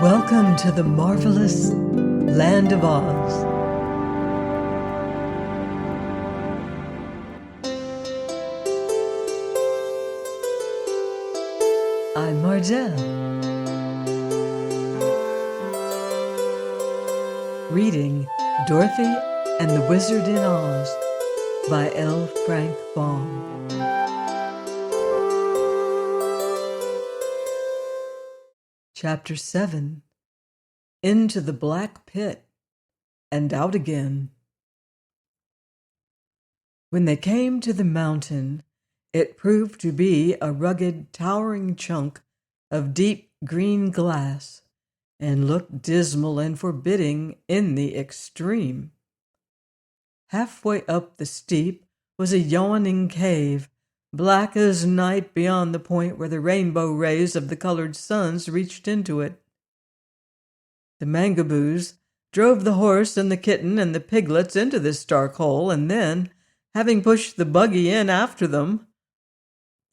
Welcome to the marvelous Land of Oz. I'm Margelle, reading Dorothy and the Wizard in Oz by L. Frank Baum. Chapter 7. Into the Black Pit and Out Again. When they came to the mountain, it proved to be a rugged, towering chunk of deep green glass, and looked dismal and forbidding in the extreme. Halfway up the steep was a yawning cave, black as night beyond the point where the rainbow rays of the colored suns reached into it. The Mangaboos drove the horse and the kitten and the piglets into this dark hole, and then, having pushed the buggy in after them,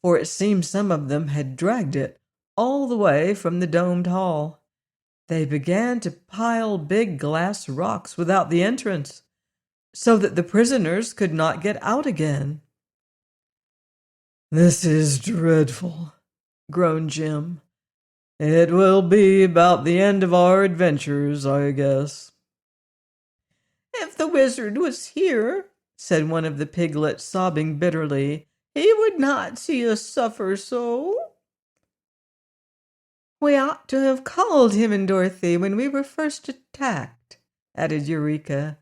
for it seemed some of them had dragged it all the way from the domed hall, they began to pile big glass rocks without the entrance, so that the prisoners could not get out again. "This is dreadful," groaned Jim. "It will be about the end of our adventures, I guess." "If the wizard was here," said one of the piglets, sobbing bitterly, "he would not see us suffer so." "We ought to have called him and Dorothy when we were first attacked," added Eureka.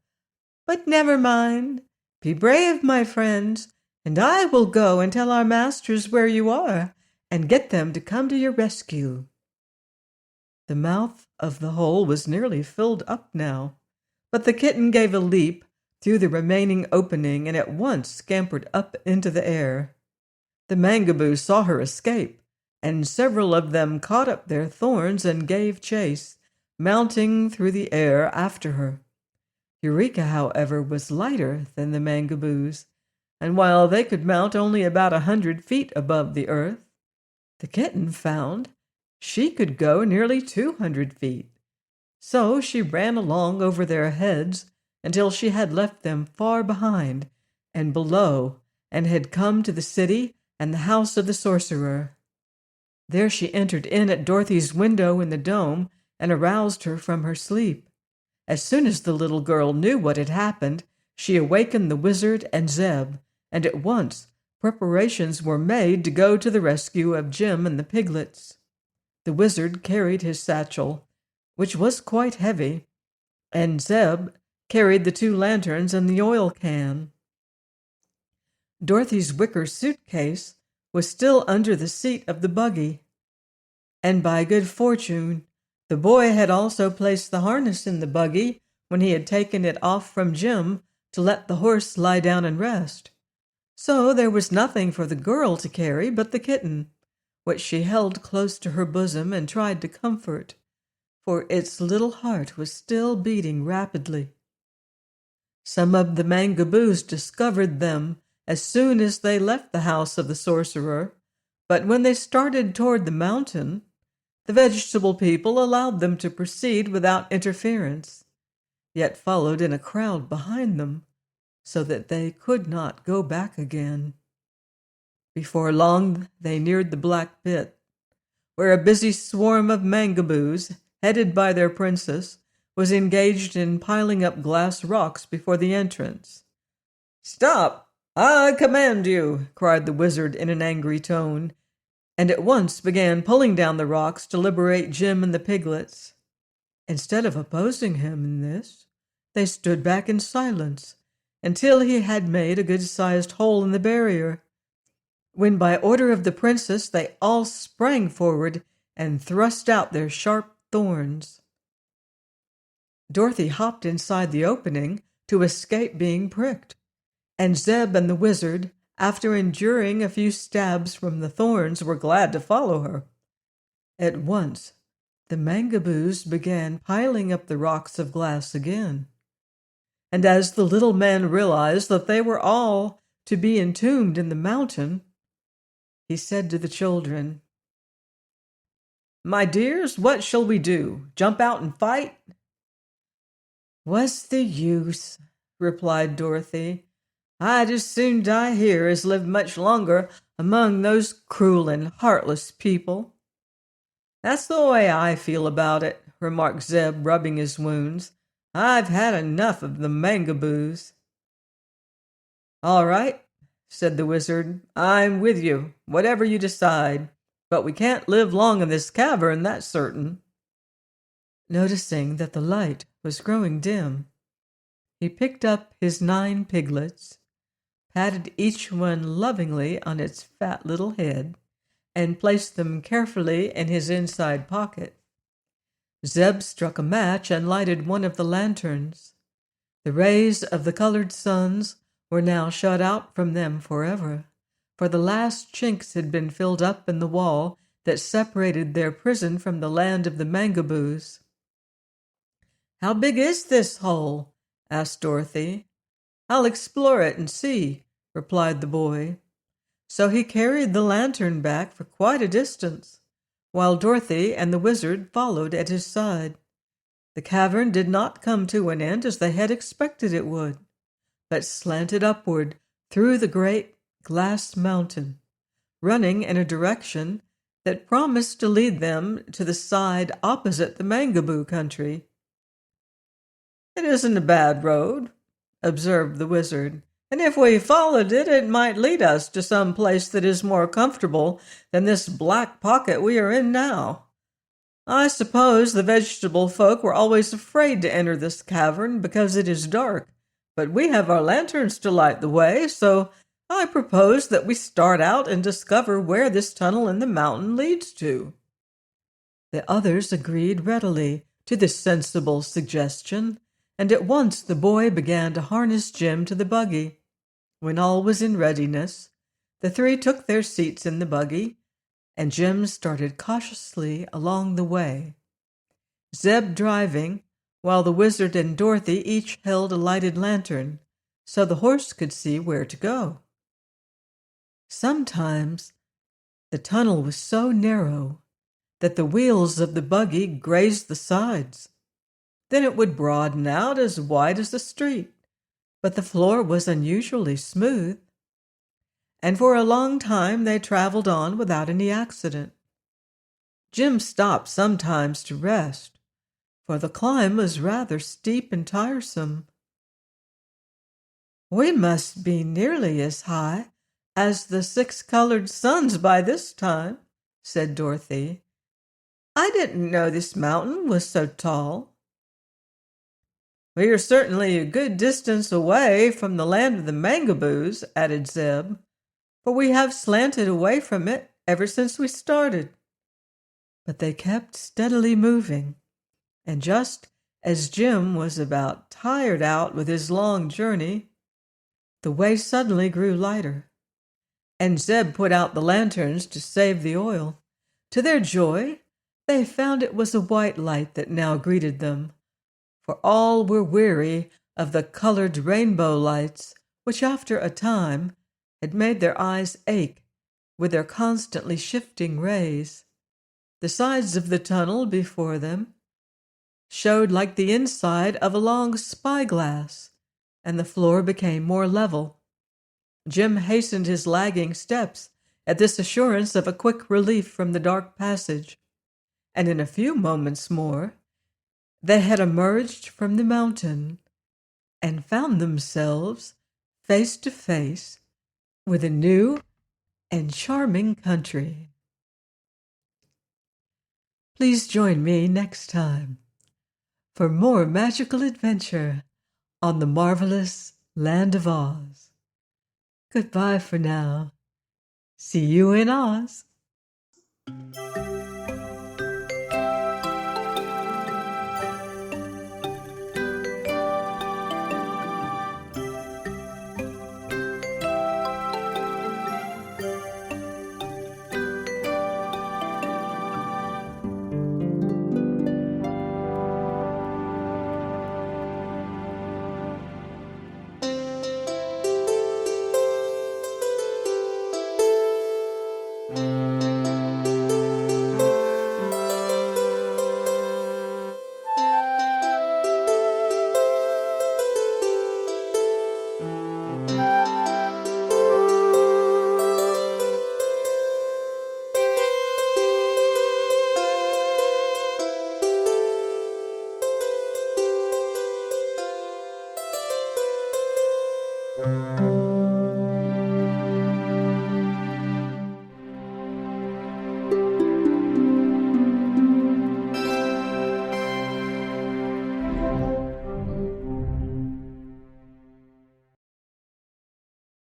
"But never mind. Be brave, my friends, and I will go and tell our masters where you are and get them to come to your rescue." The mouth of the hole was nearly filled up now, but the kitten gave a leap through the remaining opening and at once scampered up into the air. The Mangaboos saw her escape, and several of them caught up their thorns and gave chase, mounting through the air after her. Eureka, however, was lighter than the Mangaboos, and while they could mount only about 100 feet above the earth, the kitten found she could go nearly 200 feet. So she ran along over their heads until she had left them far behind and below and had come to the city and the house of the sorcerer. There she entered in at Dorothy's window in the dome and aroused her from her sleep. As soon as the little girl knew what had happened, she awakened the wizard and Zeb, and at once preparations were made to go to the rescue of Jim and the piglets. The wizard carried his satchel, which was quite heavy, and Zeb carried the 2 lanterns and the oil can. Dorothy's wicker suitcase was still under the seat of the buggy, and by good fortune, the boy had also placed the harness in the buggy when he had taken it off from Jim to let the horse lie down and rest. So there was nothing for the girl to carry but the kitten, which she held close to her bosom and tried to comfort, for its little heart was still beating rapidly. Some of the Mangaboos discovered them as soon as they left the house of the sorcerer, but when they started toward the mountain, the vegetable people allowed them to proceed without interference, yet followed in a crowd behind them, so that they could not go back again. Before long, they neared the Black Pit, where a busy swarm of Mangaboos, headed by their princess, was engaged in piling up glass rocks before the entrance. "Stop! I command you!" cried the wizard in an angry tone, and at once began pulling down the rocks to liberate Jim and the piglets. Instead of opposing him in this, they stood back in silence until he had made a good-sized hole in the barrier, when by order of the princess they all sprang forward and thrust out their sharp thorns. Dorothy hopped inside the opening to escape being pricked, and Zeb and the wizard, after enduring a few stabs from the thorns, were glad to follow her. At once, the Mangaboos began piling up the rocks of glass again, and as the little man realized that they were all to be entombed in the mountain, he said to the children, My dears, what shall we do? Jump out and fight?" "What's the use?" replied Dorothy. "I'd as soon die here as live much longer among those cruel and heartless people." "That's the way I feel about it," remarked Zeb, rubbing his wounds. "I've had enough of the Mangaboos." "All right," said the wizard. "I'm with you, whatever you decide. But we can't live long in this cavern, that's certain." Noticing that the light was growing dim, he picked up his 9 piglets, patted each one lovingly on its fat little head, and placed them carefully in his inside pocket. Zeb struck a match and lighted one of the lanterns. The rays of the colored suns were now shut out from them forever, for the last chinks had been filled up in the wall that separated their prison from the land of the Mangaboos. "How big is this hole?" asked Dorothy. "I'll explore it and see," replied the boy. So he carried the lantern back for quite a distance, while Dorothy and the wizard followed at his side. The cavern did not come to an end as they had expected it would, but slanted upward through the great glass mountain, running in a direction that promised to lead them to the side opposite the Mangaboo country. "It isn't a bad road," observed the wizard, "and if we followed it, it might lead us to some place that is more comfortable than this black pocket we are in now. I suppose the vegetable folk were always afraid to enter this cavern because it is dark, but we have our lanterns to light the way, so I propose that we start out and discover where this tunnel in the mountain leads to." The others agreed readily to this sensible suggestion, and at once the boy began to harness Jim to the buggy. When all was in readiness, the 3 took their seats in the buggy, and Jim started cautiously along the way, Zeb driving, while the wizard and Dorothy each held a lighted lantern, so the horse could see where to go. Sometimes the tunnel was so narrow that the wheels of the buggy grazed the sides. Then it would broaden out as wide as the street, but the floor was unusually smooth, and for a long time they traveled on without any accident. Jim stopped sometimes to rest, for the climb was rather steep and tiresome. "We must be nearly as high as the 6 colored suns by this time," said Dorothy. "I didn't know this mountain was so tall." "We are certainly a good distance away from the land of the Mangaboos," added Zeb, "for we have slanted away from it ever since we started." But they kept steadily moving, and just as Jim was about tired out with his long journey, the way suddenly grew lighter, and Zeb put out the lanterns to save the oil. To their joy, they found it was a white light that now greeted them, for all were weary of the colored rainbow lights, which after a time had made their eyes ache with their constantly shifting rays. The sides of the tunnel before them showed like the inside of a long spyglass, and the floor became more level. Jim hastened his lagging steps at this assurance of a quick relief from the dark passage, and in a few moments more they had emerged from the mountain and found themselves face to face with a new and charming country. Please join me next time for more magical adventure on the marvelous Land of Oz. Goodbye for now. See you in Oz.